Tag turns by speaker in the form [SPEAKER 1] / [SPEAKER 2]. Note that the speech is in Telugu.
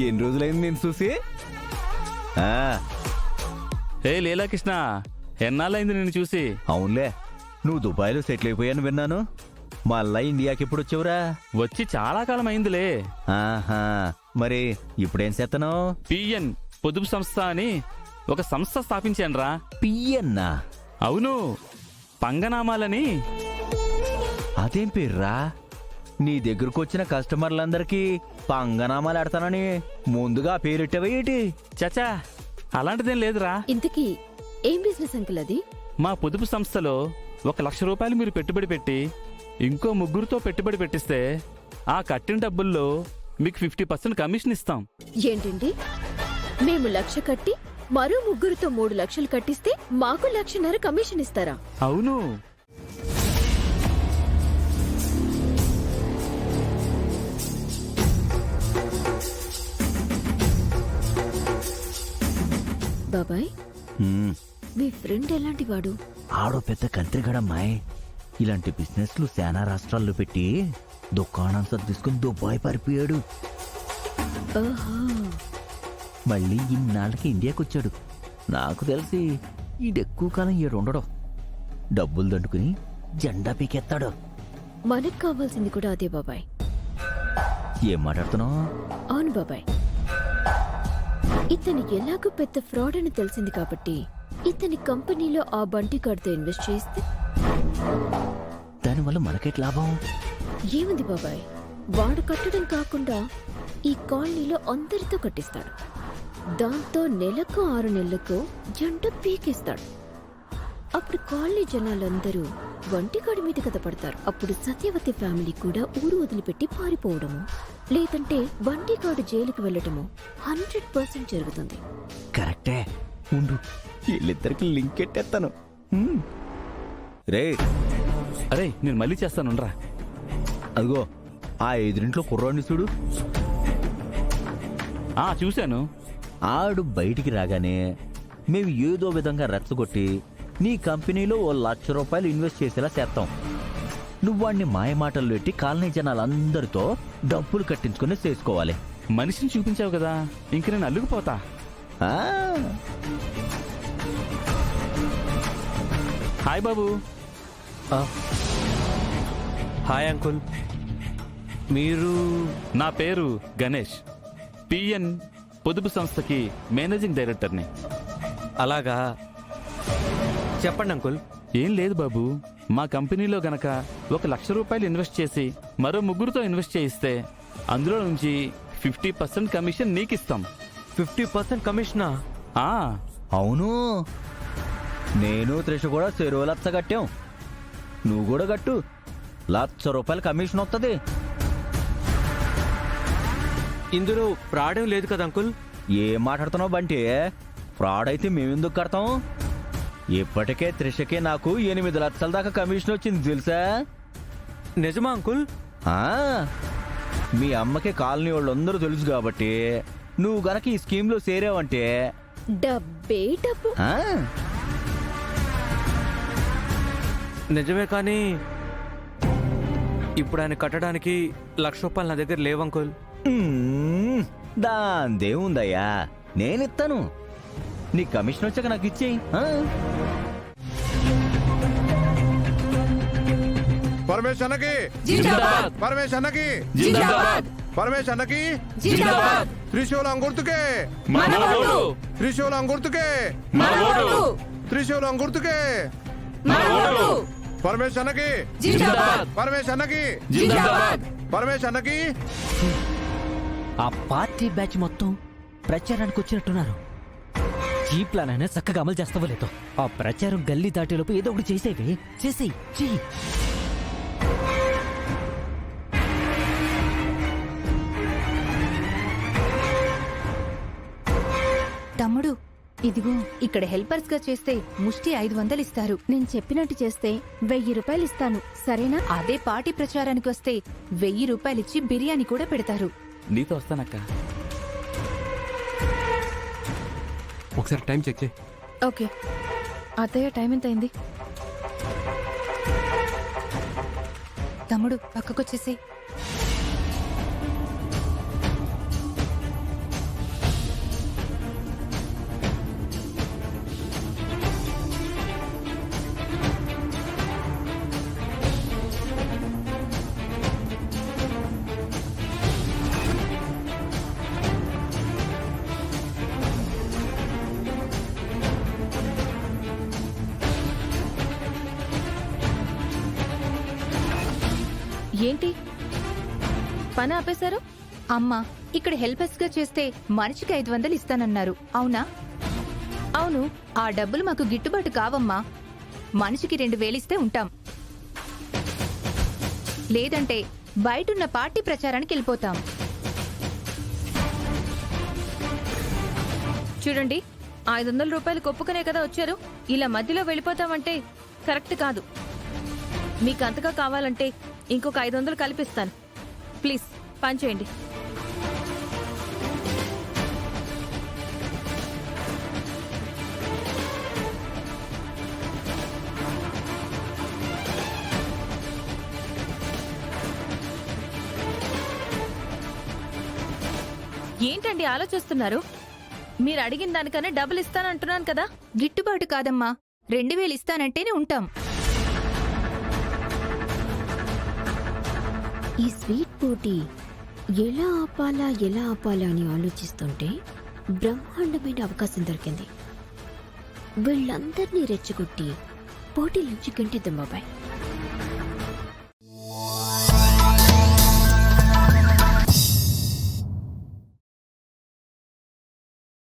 [SPEAKER 1] ఎన్ని రోజులైంది నేను చూసి?
[SPEAKER 2] ఏ లీలాకృష్ణ, ఎన్నాళ్ళైంది నిన్ను చూసి?
[SPEAKER 1] అవునులే, నువ్వు దుబాయ్లో సెటిల్ అయిపోయాను విన్నాను. మళ్ళా ఇండియాకి ఎప్పుడు వచ్చావురా?
[SPEAKER 2] వచ్చి చాలా కాలం అయిందిలే.
[SPEAKER 1] ఆహా, మరి ఇప్పుడేం చేస్తాను?
[SPEAKER 2] పిఎన్ పొదుపు సంస్థ అని ఒక సంస్థ స్థాపించానురా.
[SPEAKER 1] పియన్నా?
[SPEAKER 2] అవును, పంగనామాలని.
[SPEAKER 1] అదేం పేర్రా? నీ దగ్గరకు వచ్చిన కస్టమర్లందరికీ పంగనామాలు ఆడతానని ముందుగా పేరెట్టవేటి?
[SPEAKER 2] చచా, అలాంటిదేం లేదురా.
[SPEAKER 3] ఇంతకీ ఏం బిజినెస్ అంకుల్ అది?
[SPEAKER 2] మా పొదుపు సంస్థలో 1,00,000 రూపాయలు మీరు పెట్టుబడి పెట్టి ఇంకో ముగ్గురుతో పెట్టుబడి పెట్టిస్తే ఆ కట్టిన డబ్బుల్లో మీకు 50% కమిషన్ ఇస్తాం.
[SPEAKER 3] ఏంటండి, మేము 1,00,000 కట్టి మరో ముగ్గురితో 3 లక్షలు కట్టిస్తే మాకు 1,50,000 కమిషన్ ఇస్తారా?
[SPEAKER 2] అవును.
[SPEAKER 3] బాబాయ్,
[SPEAKER 1] హ్మ్,
[SPEAKER 3] మీ ఫ్రెండ్ ఎలాంటి వాడు?
[SPEAKER 1] ఆడో పెద్ద కంత్రిగడమ్మాయి. ఇలాంటి బిజినెస్లు శానా రాష్ట్రాల్లో పెట్టి దుకాణం సర్దిసుకుని దుబాయ్ పారిపోయాడు.
[SPEAKER 3] ఓహో,
[SPEAKER 1] మళ్ళీ ఇన్నాళ్ళకి ఇండియాకి వచ్చాడు. నాకు తెలిసి ఈడెక్కువ కాలం ఈడుండడం. డబ్బులు దండుకుని జెండా పీకెత్తాడు.
[SPEAKER 3] మనకు కావాల్సింది కూడా అదే బాబాయ్.
[SPEAKER 1] ఏం మాట్లాడుతున్నావు?
[SPEAKER 3] అవును బాబాయ్, ఇతను ఎలాగో పెద్ద ఫ్రాడ్ అని తెలిసింది కాబట్టి ఇతని కంపెనీలో ఆ బంటి కార్డుతో ఇన్వెస్ట్ చేస్తే
[SPEAKER 1] దానివల్ల మనకేట్ లాభం?
[SPEAKER 3] ఏముంది బాబాయ్, వాడు కట్టడం కాకుండా ఈ కాలనీలో అందరితో కట్టిస్తాడు. దాంతో నెలకు 6 నెలలకు జంట పీకిస్తాడు. అప్పుడు కాలనీ జనాలందరూ వంటికాడి మీద కథ పడతారు. అప్పుడు సత్యవతి ఫ్యామిలీ కూడా ఊరు వదిలిపెట్టి పారిపోవడము, లేదంటే వంటికాడు జైలుకి వెళ్లటము 100% జరుగుతుంది.
[SPEAKER 1] కరెక్టే. ఉండు, వీళ్ళిద్దరికి లింక్ ఎట్టేస్తాను. రే,
[SPEAKER 2] అరే నేను మళ్ళీ చేస్తానురా.
[SPEAKER 1] అదిగో ఆ ఎదురింట్లో కుర్రాడిని చూడు.
[SPEAKER 2] చూశాను.
[SPEAKER 1] ఆడు బయటికి రాగానే మేము ఏదో విధంగా రెచ్చగొట్టి నీ కంపెనీలో 1,00,000 రూపాయలు ఇన్వెస్ట్ చేసేలా చేస్తాం. నువ్వు వాడిని మాయమాటల్లో పెట్టి కాలనీ జనాలందరితో డబ్బులు కట్టించుకుని చేసుకోవాలి.
[SPEAKER 2] మనిషిని చూపించావు కదా, ఇంక నేను అల్లుకుపోతా.
[SPEAKER 1] ఆ,
[SPEAKER 2] హాయ్ బాబు.
[SPEAKER 4] హాయ్ అంకుల్, మీరు?
[SPEAKER 2] నా పేరు గణేష్, పిఎన్ పొదుపు సంస్థకి మేనేజింగ్ డైరెక్టర్ని.
[SPEAKER 4] అలాగా, చెప్పండి అంకుల్.
[SPEAKER 2] ఏం లేదు బాబు, మా కంపెనీలో గనక 1,00,000 రూపాయలు ఇన్వెస్ట్ చేసి మరో ముగ్గురుతో ఇన్వెస్ట్ చేయిస్తే అందులో నుంచి 50% కమిషన్ నీకిస్తాం.
[SPEAKER 4] 50% కమిషనా?
[SPEAKER 1] అవును, నేను త్రిష కూడా చెరువు 1,00,000 కట్టాం. నువ్వు కూడా కట్టు, 1,00,000 రూపాయలు కమిషన్ వస్తుంది.
[SPEAKER 4] ఇందులో ప్రాడేం లేదు కదా అంకుల్?
[SPEAKER 1] ఏం మాట్లాడుతున్నావు బంటి? ఫ్రాడ్ అయితే మేమెందుకు కడతాం? ఇప్పటికే త్రిషకే నాకు 8 లక్షల దాకా కమిషన్ వచ్చింది తెలుసా?
[SPEAKER 4] నిజమా అంకుల్?
[SPEAKER 1] మీ అమ్మకి కాలనీ వాళ్ళందరూ తెలుసు కాబట్టి నువ్వు గనక ఈ స్కీమ్ లో చేరావంటే
[SPEAKER 3] డబ్బే డబ్బు.
[SPEAKER 4] నిజమే, కానీ ఇప్పుడు ఆయన కట్టడానికి 1,00,000 రూపాయలు నా దగ్గర లేవు అంకుల్.
[SPEAKER 1] దాందేముందయ్యా, నేనిస్తాను. నీ కమిషన్ వచ్చాక నాకు ఇచ్చేయి.
[SPEAKER 5] పరమేశ్ అన్నకి, పరమేశ్ అన్నకి, పరమేశ్ అన్నకి, త్రిశూలం గుర్తుకే, త్రిశూలం గుర్తుకే, త్రిశూలం గుర్తుకే, పరమేశ్ అన్నకి, పరమేశ్ అన్నకి, పరమేశ్ అన్నకి.
[SPEAKER 6] ఆ పార్టీ బ్యాచ్ మొత్తం ప్రచారానికి వచ్చినట్టున్నారు. ఈ ప్లాన్ అయినా చక్కగా అమలు చేస్తావో లేదో. ఆ ప్రచారం గల్లీ దాటేలోపు ఏదో ఒకటి చేసేవి. చేసేయి, చెయ్యి.
[SPEAKER 7] తమ్ముడు, ఇదిగో ఇక్కడ హెల్పర్స్ గా చేస్తే ముష్టి 500 ఇస్తారు. నేను చెప్పినట్టు చేస్తే 1000 రూపాయలు ఇస్తాను, సరేనా? అదే పార్టీ ప్రచారానికి వస్తే 1000 రూపాయలిచ్చి బిర్యానీ కూడా పెడతారు.
[SPEAKER 2] నీతో వస్తానక్క.
[SPEAKER 4] ఒకసారి టైం చెక్ చేయి.
[SPEAKER 7] ఓకే అత్తయ్య, టైం ఎంత అయింది? తమ్ముడు పక్కకొచ్చేసి.
[SPEAKER 3] ఏంటి పని ఆపేశారు?
[SPEAKER 7] అమ్మా, ఇక్కడ హెల్పర్స్ గా చేస్తే మనిషికి 500 ఇస్తానన్నారు, అవునా?
[SPEAKER 3] అవును.
[SPEAKER 7] ఆ డబ్బులు మాకు గిట్టుబాటు కావమ్మా. మనిషికి 2000 ఇస్తే ఉంటాం, లేదంటే బయటున్న పార్టీ ప్రచారానికి వెళ్ళిపోతాం.
[SPEAKER 3] చూడండి, 500 రూపాయలు ఒప్పుకునే కదా వచ్చారు. ఇలా మధ్యలో వెళ్ళిపోతామంటే కరెక్ట్ కాదు. మీకు అంతగా కావాలంటే ఇంకొక 500 కల్పిస్తాను. ప్లీజ్ పని చేయండి. ఏంటండి ఆలోచిస్తున్నారు? మీరు అడిగిన దానికన్నా డబ్బులు ఇస్తానంటున్నాను కదా.
[SPEAKER 7] గిట్టుబాటు కాదమ్మా, 2000 ఇస్తానంటేనే ఉంటాం.
[SPEAKER 3] ఈ స్వీట్ పోటీ ఎలా ఆపాలా అని ఆలోచిస్తుంటే బ్రహ్మాండమైన అవకాశం దొరికింది. వీళ్ళందరినీ రెచ్చగొట్టి పోటీ నుంచి గంటిద్దాం బాబాయ్.